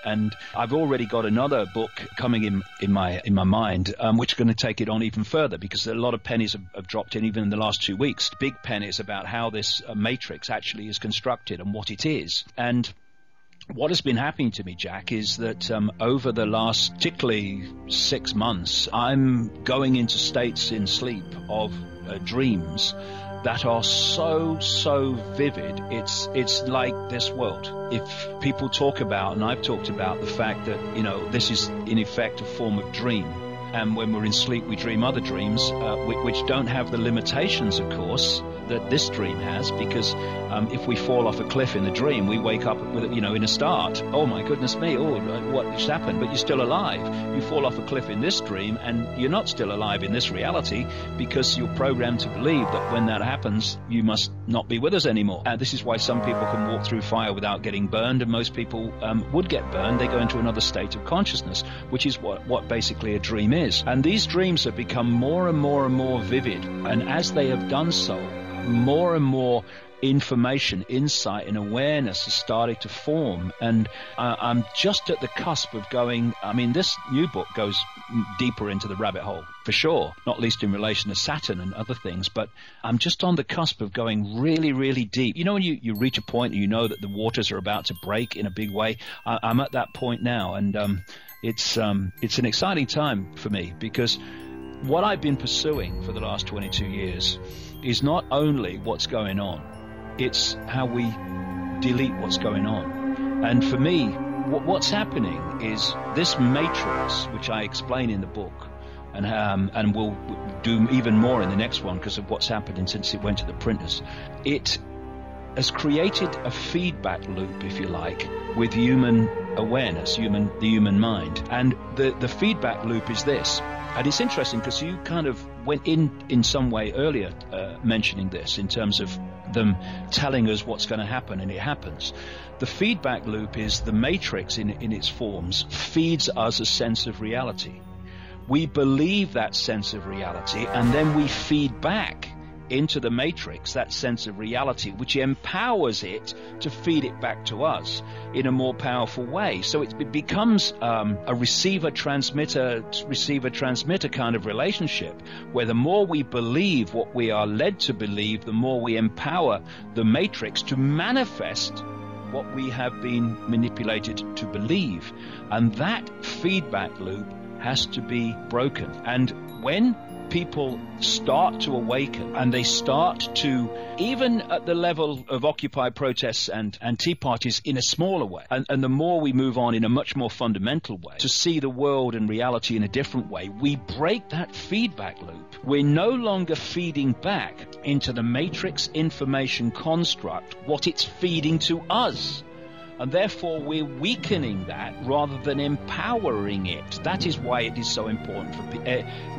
And I've already got another book coming in my mind, which is going to take it on even further, because a lot of pennies have dropped in even in the last 2 weeks. Big pennies about how this matrix actually is constructed and what it is. And what has been happening to me, Jack, is that over the last particularly 6 months, I'm going into states in sleep of dreams that are so vivid. It's like this world. If people talk about, and I've talked about the fact that, this is in effect a form of dream. And when we're in sleep, we dream other dreams, which don't have the limitations, of course, that this dream has, because if we fall off a cliff in the dream, we wake up with, in a start. Oh my goodness me! Oh, what just happened? But you're still alive. You fall off a cliff in this dream, and you're not still alive in this reality, because you're programmed to believe that when that happens, you must not be with us anymore. And this is why some people can walk through fire without getting burned, and most people would get burned. They go into another state of consciousness, which is what basically a dream is. And these dreams have become more and more and more vivid, and as they have done so, more and more information, insight, and awareness has started to form. And I'm just at the cusp of going, this new book goes deeper into the rabbit hole, for sure, not least in relation to Saturn and other things, but I'm just on the cusp of going really, really deep. When you reach a point and you know that the waters are about to break in a big way, I'm at that point now, and it's an exciting time for me, because what I've been pursuing for the last 22 years is not only what's going on, it's how we delete what's going on. And for me, what's happening is this matrix, which I explain in the book, and we'll do even more in the next one because of what's happened since it went to the printers. It has created a feedback loop, if you like, with human awareness, the human mind. And the feedback loop is this. And it's interesting because you kind of went in some way earlier mentioning this in terms of them telling us what's going to happen, and it happens. The feedback loop is the matrix in its forms feeds us a sense of reality. We believe that sense of reality, and then we feed back into the matrix that sense of reality, which empowers it to feed it back to us in a more powerful way. So it becomes a receiver-transmitter kind of relationship, where the more we believe what we are led to believe, the more we empower the matrix to manifest what we have been manipulated to believe. And that feedback loop has to be broken. And when people start to awaken, and they start to, even at the level of Occupy protests and tea parties in a smaller way, and the more we move on in a much more fundamental way to see the world and reality in a different way, we break that feedback loop. We're no longer feeding back into the matrix information construct what it's feeding to us. And therefore, we're weakening that rather than empowering it. That is why it is so important for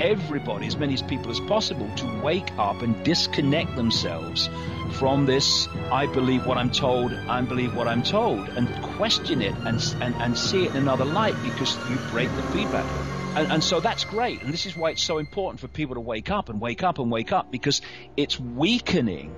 everybody, as many people as possible, to wake up and disconnect themselves from this, I believe what I'm told, I believe what I'm told, and question it and see it in another light, because you break the feedback loop. And so that's great. And this is why it's so important for people to wake up and wake up and wake up, because it's weakening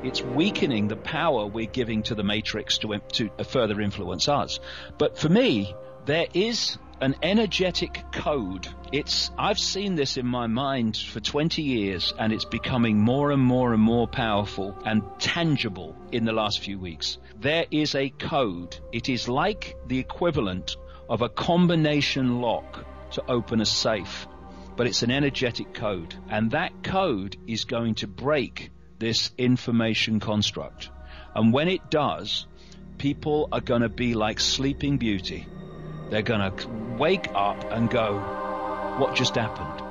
the power we're giving to the matrix to further influence us. But for me, there is an energetic code. I've seen this in my mind for 20 years, and it's becoming more and more and more powerful and tangible in the last few weeks. There is a code. It is like the equivalent of a combination lock to open a safe, but it's an energetic code. And that code is going to break this information construct. And when it does, people are going to be like Sleeping Beauty. They're going to wake up and go, what just happened?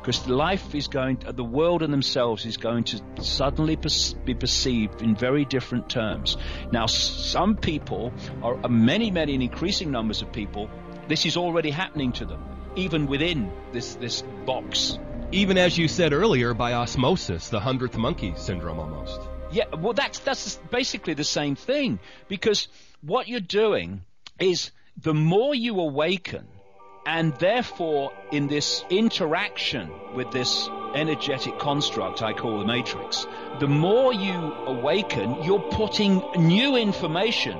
Because the world and themselves is going to suddenly be perceived in very different terms. Now, some people, many and increasing numbers of people, this is already happening to them, even within this box. Even as you said earlier, by osmosis, the 100th monkey syndrome almost. Yeah, well, that's basically the same thing, because what you're doing is the more you awaken, and therefore in this interaction with this energetic construct I call the matrix, the more you awaken, you're putting new information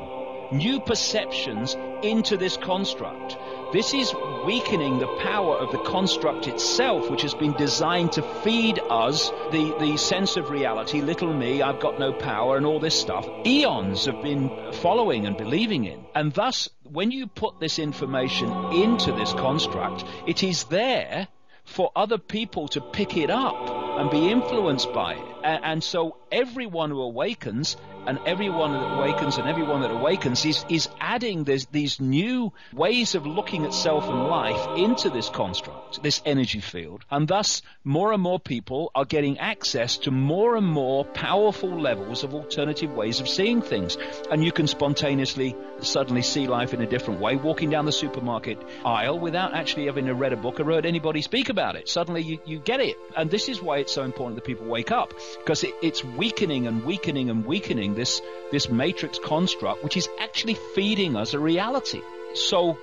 new perceptions into this construct. This is weakening the power of the construct itself, which has been designed to feed us the sense of reality, little me, I've got no power, and all this stuff. Eons have been following and believing in. And thus, when you put this information into this construct, it is there for other people to pick it up and be influenced by it. And so everyone who awakens, and everyone that awakens is adding these new ways of looking at self and life into this construct, this energy field. And thus, more and more people are getting access to more and more powerful levels of alternative ways of seeing things. And you can spontaneously suddenly see life in a different way, walking down the supermarket aisle without actually having read a book or heard anybody speak about it. Suddenly you get it. And this is why it's so important that people wake up, because it's weakening and weakening and weakening this matrix construct, which is actually feeding us a reality. So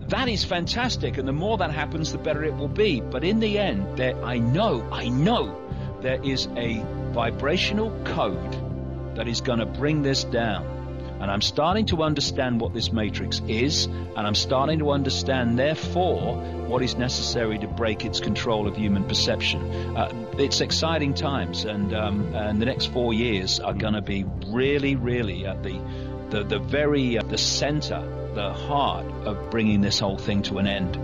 that is fantastic, and the more that happens, the better it will be. But in the end, I know there is a vibrational code that is going to bring this down. And I'm starting to understand what this matrix is, and I'm starting to understand, therefore, what is necessary to break its control of human perception. It's exciting times, and the next 4 years are going to be really, really at the center, the heart of bringing this whole thing to an end.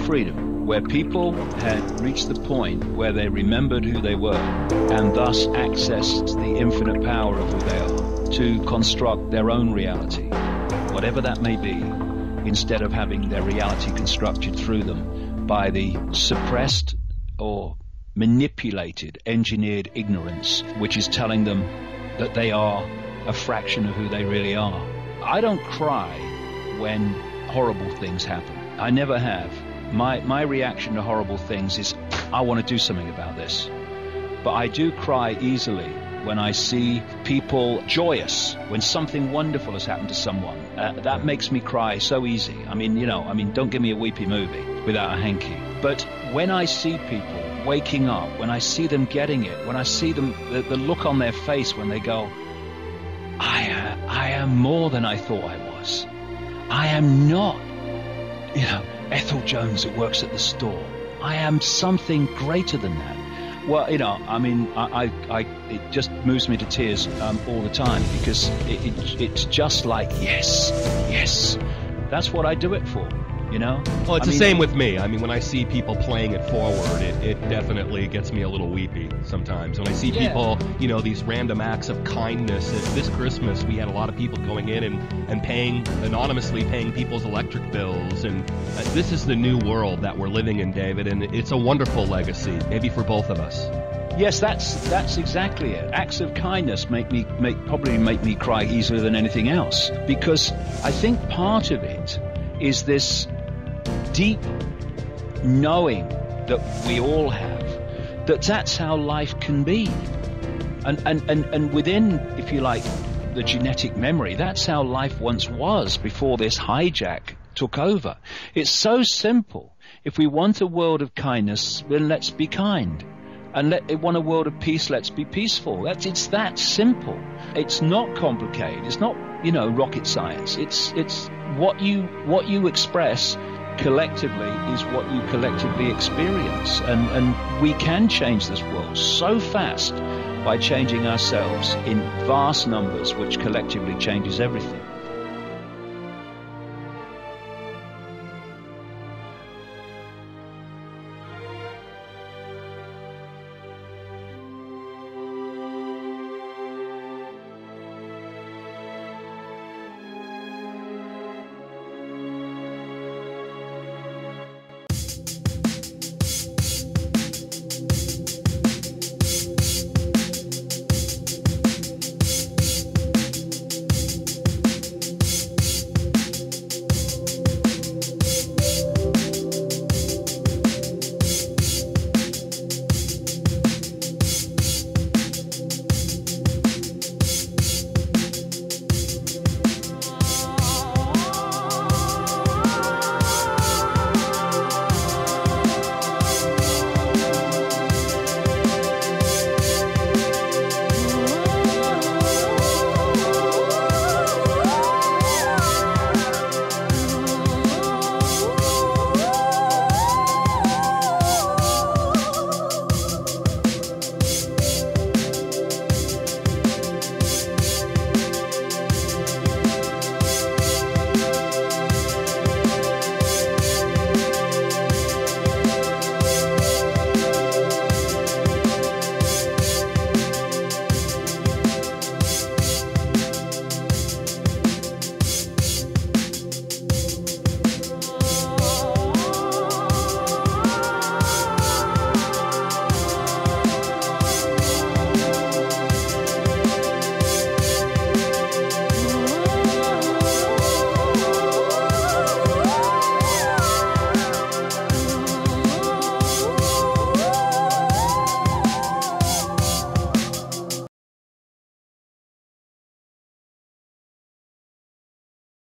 Freedom, where people had reached the point where they remembered who they were and thus accessed the infinite power of who they are to construct their own reality, whatever that may be, instead of having their reality constructed through them by the suppressed or manipulated, engineered ignorance, which is telling them that they are a fraction of who they really are. I don't cry when horrible things happen. I never have. My reaction to horrible things is, I want to do something about this. But I do cry easily when I see people joyous, when something wonderful has happened to someone. That makes me cry so easy. Don't give me a weepy movie without a hanky. But when I see people waking up, when I see them getting it, when I see them, the look on their face when they go, I am more than I thought I was. I am not, Ethel Jones that works at the store. I am something greater than that. Well, I mean, it just moves me to tears all the time, because it's just like, yes, that's what I do it for. Well, it's the same with me. I mean, when I see people playing it forward, it definitely gets me a little weepy sometimes. When I see people, these random acts of kindness. This Christmas, we had a lot of people going in and anonymously paying people's electric bills. And this is the new world that we're living in, David, and it's a wonderful legacy, maybe for both of us. Yes, that's exactly it. Acts of kindness probably make me cry easier than anything else, because I think part of it is this deep knowing that we all have, that's how life can be, and within, if you like, the genetic memory, that's how life once was before this hijack took over. It's so simple. If we want a world of kindness, then let's be kind, and want a world of peace, let's be peaceful. It's that simple. It's not complicated. It's not rocket science. It's what you express collectively is what you collectively experience, and we can change this world so fast by changing ourselves in vast numbers, which collectively changes everything.